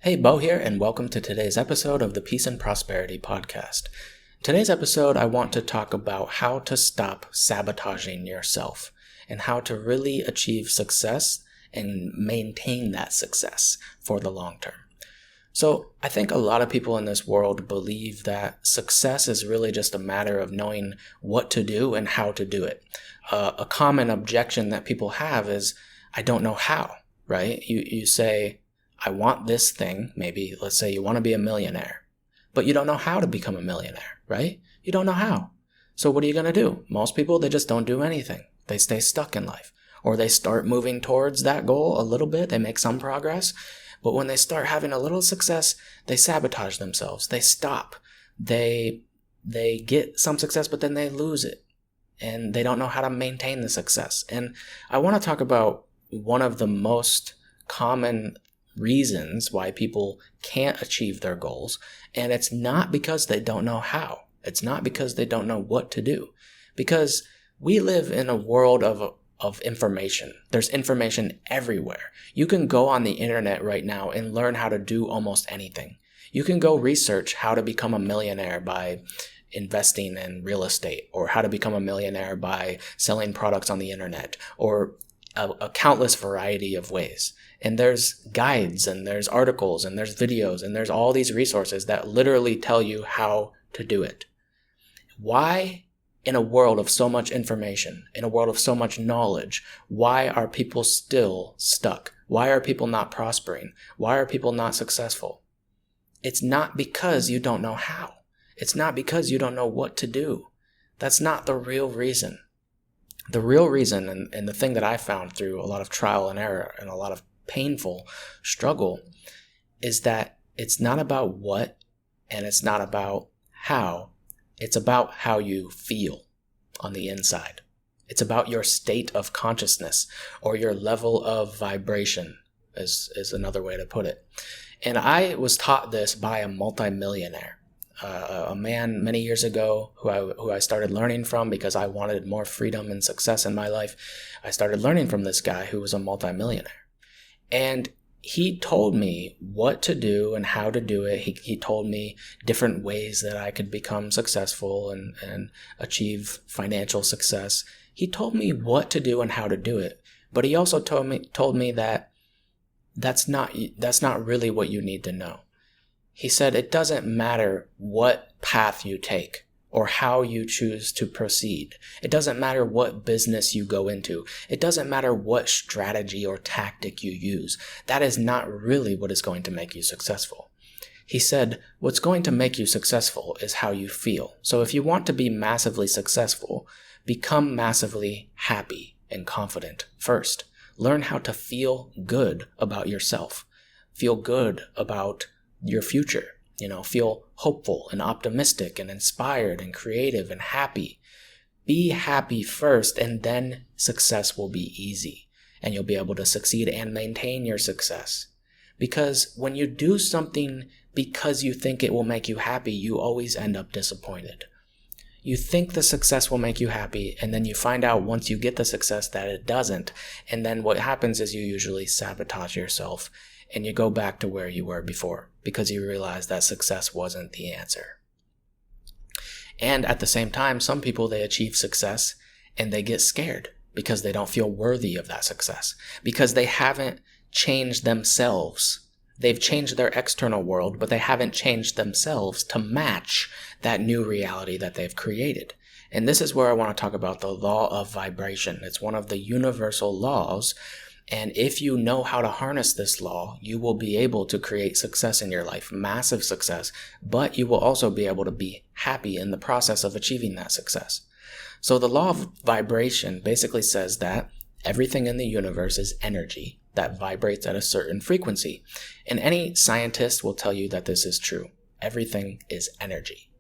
Hey, Beau here, and welcome to today's episode of the Peace and Prosperity Podcast. Today's episode, I want to talk about how to stop sabotaging yourself and how to really achieve success and maintain that success for the long term. So I think a lot of people in this world believe that success is really just a matter of knowing what to do and how to do it. A common objection that people have is, I don't know how, right? You say, I want this thing, maybe let's say you want to be a millionaire, but you don't know how to become a millionaire, right? You don't know how. So what are you going to do? Most people, they just don't do anything. They stay stuck in life, or they start moving towards that goal a little bit. They make some progress, but when they start having a little success, they sabotage themselves. They stop. They get some success, but then they lose it, and they don't know how to maintain the success. And I want to talk about one of the most common reasons why people can't achieve their goals, and it's not because they don't know how. It's not because they don't know what to do, because we live in a world of information. There's information everywhere. You can go on the internet right now and learn how to do almost anything. You can go research how to become a millionaire by investing in real estate, or how to become a millionaire by selling products on the internet, or a countless variety of ways. And there's guides, and there's articles, and there's videos, and there's all these resources that literally tell you how to do it. Why, in a world of so much information, in a world of so much knowledge, why are people still stuck? Why are people not prospering? Why are people not successful? It's not because you don't know how. It's not because you don't know what to do. That's not the real reason. The real reason, and the thing that I found through a lot of trial and error and a lot of painful struggle, is that it's not about what and it's not about how. It's about how you feel on the inside. It's about your state of consciousness, or your level of vibration is another way to put it. And I was taught this by a multimillionaire. A man many years ago who I started learning from because I wanted more freedom and success in my life. I started learning from this guy who was a multimillionaire. And he told me what to do and how to do it. He told me different ways that I could become successful and achieve financial success. He told me what to do and how to do it. But he also told me that that's not really what you need to know. He said it doesn't matter what path you take or how you choose to proceed. It doesn't matter what business you go into. It doesn't matter what strategy or tactic you use. That is not really what is going to make you successful. He said, what's going to make you successful is how you feel. So if you want to be massively successful, become massively happy and confident first. Learn how to feel good about yourself. Feel good about your future. Feel hopeful and optimistic and inspired and creative and happy. Be happy first, and then success will be easy, and you'll be able to succeed and maintain your success. Because when you do something because you think it will make you happy, you always end up disappointed. You think the success will make you happy, and then you find out once you get the success that it doesn't, and then what happens is you usually sabotage yourself, and you go back to where you were before because you realize that success wasn't the answer. And at the same time, some people, they achieve success and they get scared because they don't feel worthy of that success, because they haven't changed themselves. They've changed their external world, but they haven't changed themselves to match that new reality that they've created. And this is where I want to talk about the law of vibration. It's one of the universal laws. And if you know how to harness this law, you will be able to create success in your life, massive success, but you will also be able to be happy in the process of achieving that success. So the law of vibration basically says that everything in the universe is energy that vibrates at a certain frequency. And any scientist will tell you that this is true. Everything is energy.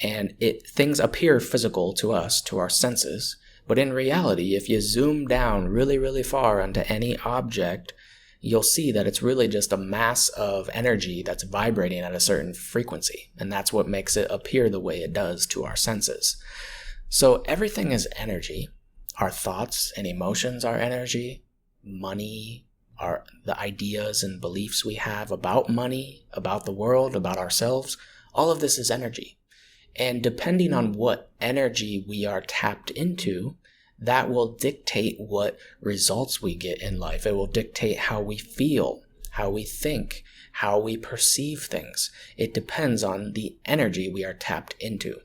And things appear physical to us, to our senses. But in reality, if you zoom down really, really far onto any object, you'll see that it's really just a mass of energy that's vibrating at a certain frequency. And that's what makes it appear the way it does to our senses. So everything is energy. Our thoughts and emotions are energy. Money, the ideas and beliefs we have about money, about the world, about ourselves. All of this is energy. And depending on what energy we are tapped into, that will dictate what results we get in life. It will dictate how we feel, how we think, how we perceive things. It depends on the energy we are tapped into.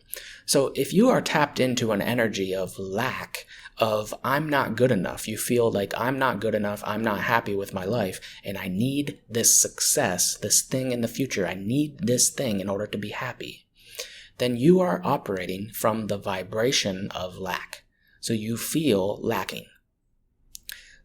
So if you are tapped into an energy of lack, of I'm not good enough, you feel like I'm not good enough, I'm not happy with my life, and I need this success, this thing in the future, I need this thing in order to be happy, then you are operating from the vibration of lack. So you feel lacking.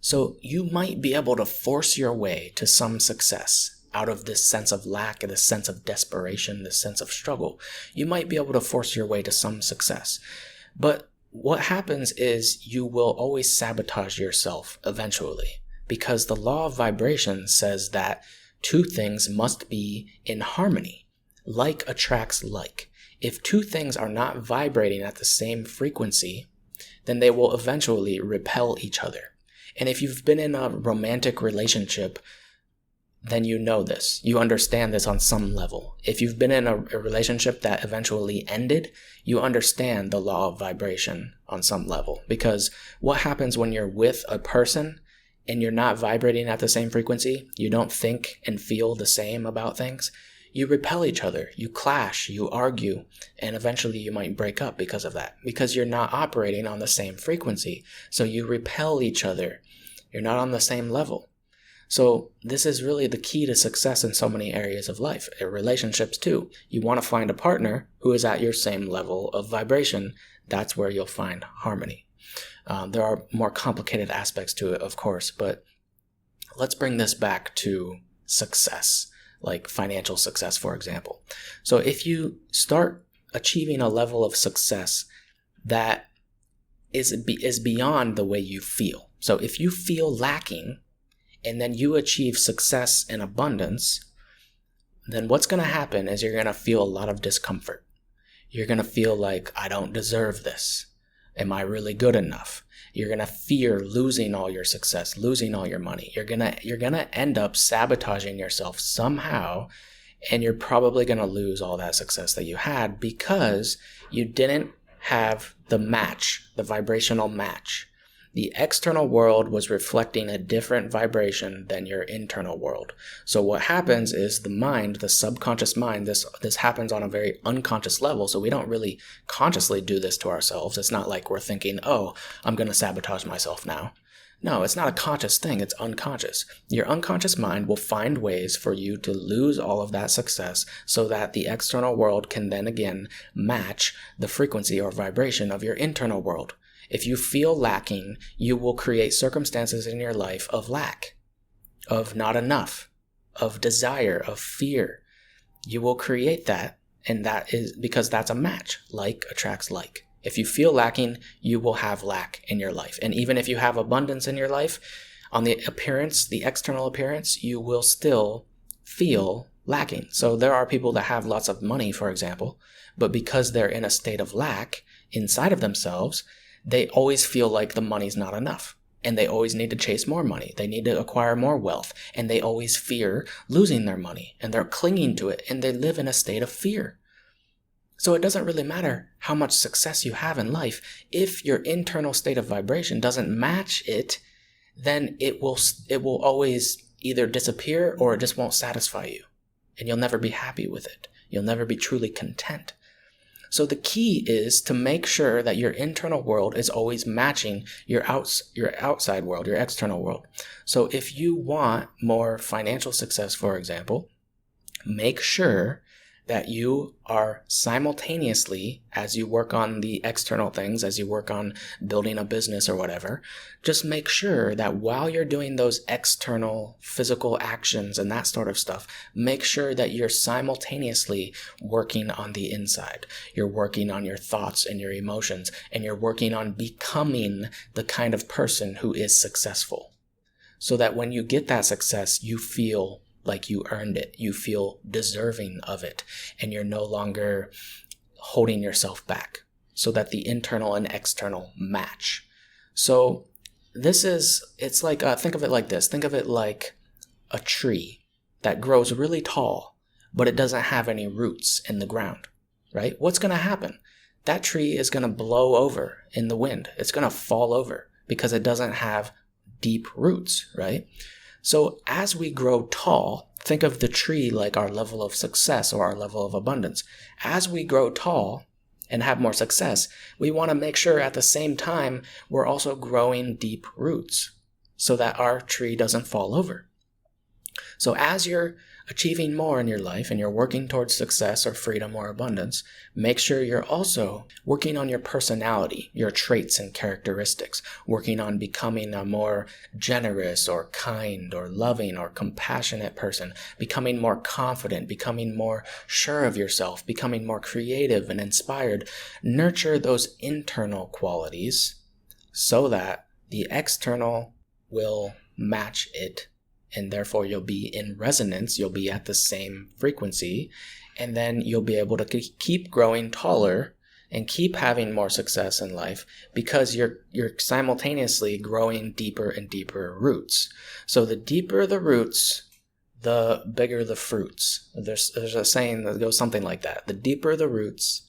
So you might be able to force your way to some success out of this sense of lack, this sense of desperation, this sense of struggle. You might be able to force your way to some success. But what happens is you will always sabotage yourself eventually, because the law of vibration says that two things must be in harmony. Like attracts like. If two things are not vibrating at the same frequency, then they will eventually repel each other. And if you've been in a romantic relationship, then you know this. You understand this on some level. If you've been in a relationship that eventually ended, you understand the law of vibration on some level. Because what happens when you're with a person and you're not vibrating at the same frequency, you don't think and feel the same about things, you repel each other, you clash, you argue, and eventually you might break up because of that, because you're not operating on the same frequency. So you repel each other. You're not on the same level. So this is really the key to success in so many areas of life, relationships too. You want to find a partner who is at your same level of vibration. That's where you'll find harmony. There are more complicated aspects to it, of course, but let's bring this back to success. Like financial success, for example. So if you start achieving a level of success that is beyond the way you feel. So if you feel lacking and then you achieve success and abundance, then what's going to happen is you're going to feel a lot of discomfort. You're going to feel like, I don't deserve this. Am I really good enough? You're going to fear losing all your success, losing all your money. You're going to end up sabotaging yourself somehow, and you're probably going to lose all that success that you had because you didn't have the match, the vibrational match. The external world was reflecting a different vibration than your internal world. So what happens is the mind, the subconscious mind, this happens on a very unconscious level, so we don't really consciously do this to ourselves. It's not like we're thinking, oh, I'm going to sabotage myself now. No, it's not a conscious thing, it's unconscious. Your unconscious mind will find ways for you to lose all of that success so that the external world can then again match the frequency or vibration of your internal world. If you feel lacking, you will create circumstances in your life of lack, of not enough, of desire, of fear. You will create that, and that is because that's a match. Like attracts like. If you feel lacking, you will have lack in your life. And even if you have abundance in your life, on the appearance, the external appearance, you will still feel lacking. So there are people that have lots of money, for example, but because they're in a state of lack inside of themselves, they always feel like the money's not enough, and they always need to chase more money. They need to acquire more wealth, and they always fear losing their money, and they're clinging to it, and they live in a state of fear. So it doesn't really matter how much success you have in life. If your internal state of vibration doesn't match it, then it will always either disappear or it just won't satisfy you, and you'll never be happy with it. You'll never be truly content. So the key is to make sure that your internal world is always matching your outside world, your external world. So if you want more financial success, for example, make sure that you are simultaneously, as you work on the external things, as you work on building a business or whatever, just make sure that while you're doing those external physical actions and that sort of stuff, make sure that you're simultaneously working on the inside. You're working on your thoughts and your emotions, and you're working on becoming the kind of person who is successful. So that when you get that success, you feel like you earned it. You feel deserving of it, and you're no longer holding yourself back, so that the internal and external match. So it's like, think of it like this. Think of it like a tree that grows really tall, but it doesn't have any roots in the ground, right? What's going to happen? That tree is going to blow over in the wind. It's going to fall over because it doesn't have deep roots, right? So as we grow tall, think of the tree like our level of success or our level of abundance. As we grow tall and have more success, we want to make sure at the same time we're also growing deep roots so that our tree doesn't fall over. So as you're achieving more in your life and you're working towards success or freedom or abundance, make sure you're also working on your personality, your traits and characteristics, working on becoming a more generous or kind or loving or compassionate person, becoming more confident, becoming more sure of yourself, becoming more creative and inspired. Nurture those internal qualities so that the external will match it. And therefore you'll be in resonance, you'll be at the same frequency, and then you'll be able to keep growing taller and keep having more success in life because you're simultaneously growing deeper and deeper roots. So the deeper the roots, the bigger the fruits. There's a saying that goes something like that. The deeper the roots,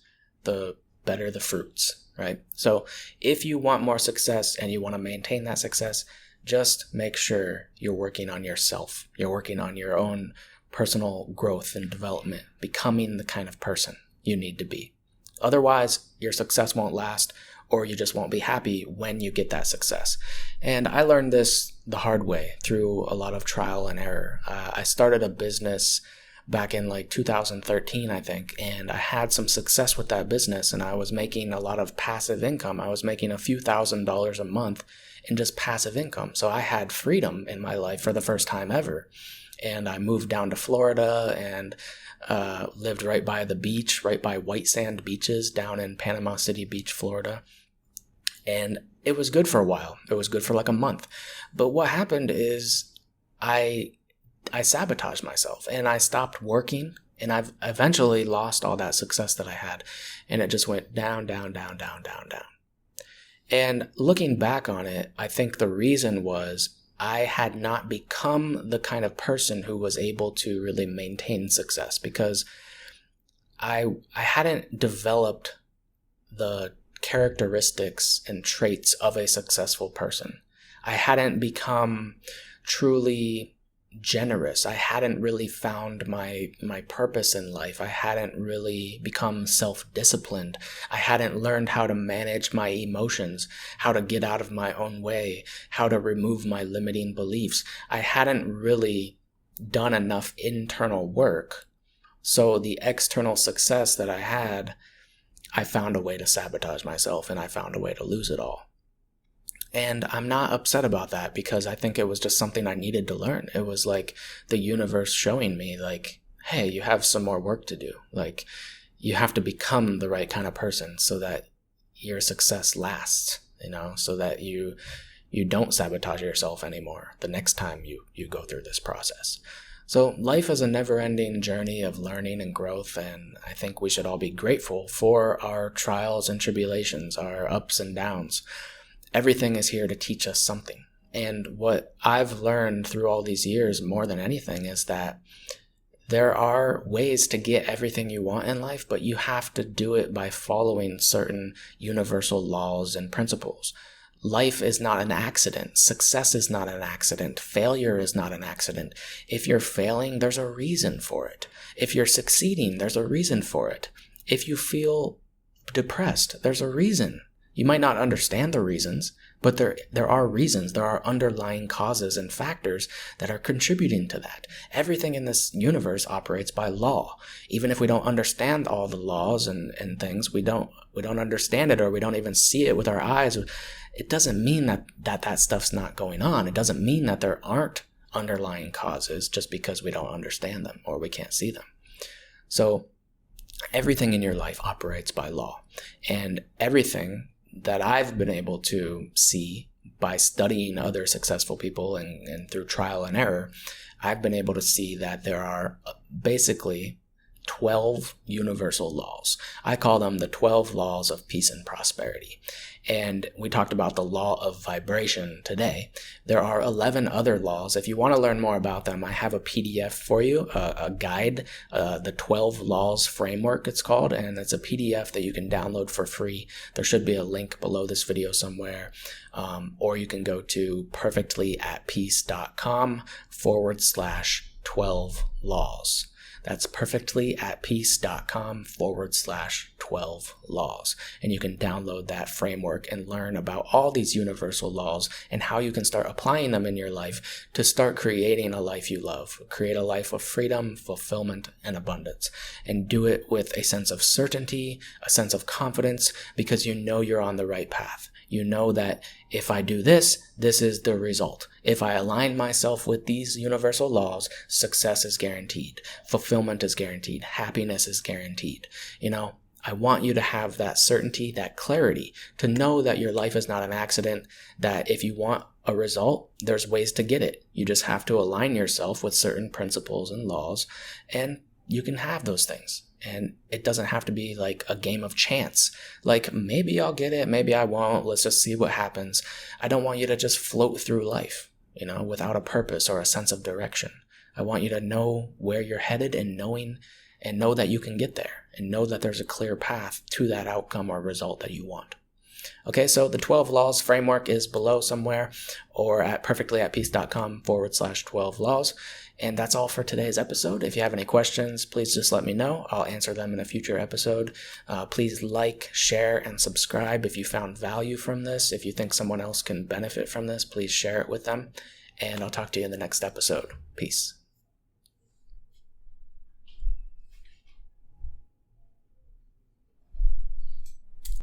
the better the fruits, right? So if you want more success and you want to maintain that success, just make sure you're working on yourself. You're working on your own personal growth and development, becoming the kind of person you need to be. Otherwise, your success won't last, or you just won't be happy when you get that success. And I learned this the hard way through a lot of trial and error. I started a business back in like 2013, I think, and I had some success with that business, and I was making a lot of passive income. I was making a few $1,000s a month in just passive income. So I had freedom in my life for the first time ever. And I moved down to Florida and lived right by the beach, right by white sand beaches down in Panama City Beach, Florida. And it was good for a while. It was good for like a month. But what happened is I sabotaged myself and I stopped working, and I've eventually lost all that success that I had. And it just went down, down, down, down, down, down. And looking back on it, I think the reason was I had not become the kind of person who was able to really maintain success because I hadn't developed the characteristics and traits of a successful person. I hadn't become truly generous. I hadn't really found my purpose in life. I hadn't really become self-disciplined. I hadn't learned how to manage my emotions, how to get out of my own way, how to remove my limiting beliefs. I hadn't really done enough internal work. So the external success that I had, I found a way to sabotage myself, and I found a way to lose it all. And I'm not upset about that because I think it was just something I needed to learn. It was like the universe showing me like, hey, you have some more work to do. Like, you have to become the right kind of person so that your success lasts, so that you don't sabotage yourself anymore the next time you go through this process. So life is a never-ending journey of learning and growth, and I think we should all be grateful for our trials and tribulations, our ups and downs. Everything is here to teach us something. And what I've learned through all these years more than anything is that there are ways to get everything you want in life, but you have to do it by following certain universal laws and principles. Life is not an accident. Success is not an accident. Failure is not an accident. If you're failing, there's a reason for it. If you're succeeding, there's a reason for it. If you feel depressed, there's a reason. You might not understand the reasons, but there are reasons. There are underlying causes and factors that are contributing to that. Everything in this universe operates by law. Even if we don't understand all the laws and things, we don't understand it, or we don't even see it with our eyes. It doesn't mean that stuff's not going on. It doesn't mean that there aren't underlying causes just because we don't understand them or we can't see them. So everything in your life operates by law, and everything that I've been able to see by studying other successful people and through trial and error, I've been able to see that there are basically 12 universal laws. I call them the 12 laws of peace and prosperity. And we talked about the law of vibration today. There are 11 other laws. If you want to learn more about them, I have a PDF for you, a guide, the 12 laws framework it's called, and it's a PDF that you can download for free. There should be a link below this video somewhere, or you can go to perfectlyatpeace.com/12 laws. That's perfectlyatpeace.com/12 laws. And you can download that framework and learn about all these universal laws and how you can start applying them in your life to start creating a life you love, create a life of freedom, fulfillment, and abundance. And do it with a sense of certainty, a sense of confidence, because you know you're on the right path. You know that if I do this, this is the result. If I align myself with these universal laws, success is guaranteed. Fulfillment is guaranteed. Happiness is guaranteed. I want you to have that certainty, that clarity, to know that your life is not an accident, that if you want a result, there's ways to get it. You just have to align yourself with certain principles and laws, and you can have those things. And it doesn't have to be like a game of chance. Like, maybe I'll get it, maybe I won't. Let's just see what happens. I don't want you to just float through life, without a purpose or a sense of direction. I want you to know where you're headed and know that you can get there, and know that there's a clear path to that outcome or result that you want. Okay, so the 12 laws framework is below somewhere, or at perfectlyatpeace.com/12 laws. And that's all for today's episode. If you have any questions, please just let me know. I'll answer them in a future episode. Please like, share, and subscribe if you found value from this. If you think someone else can benefit from this, please share it with them. And I'll talk to you in the next episode. Peace.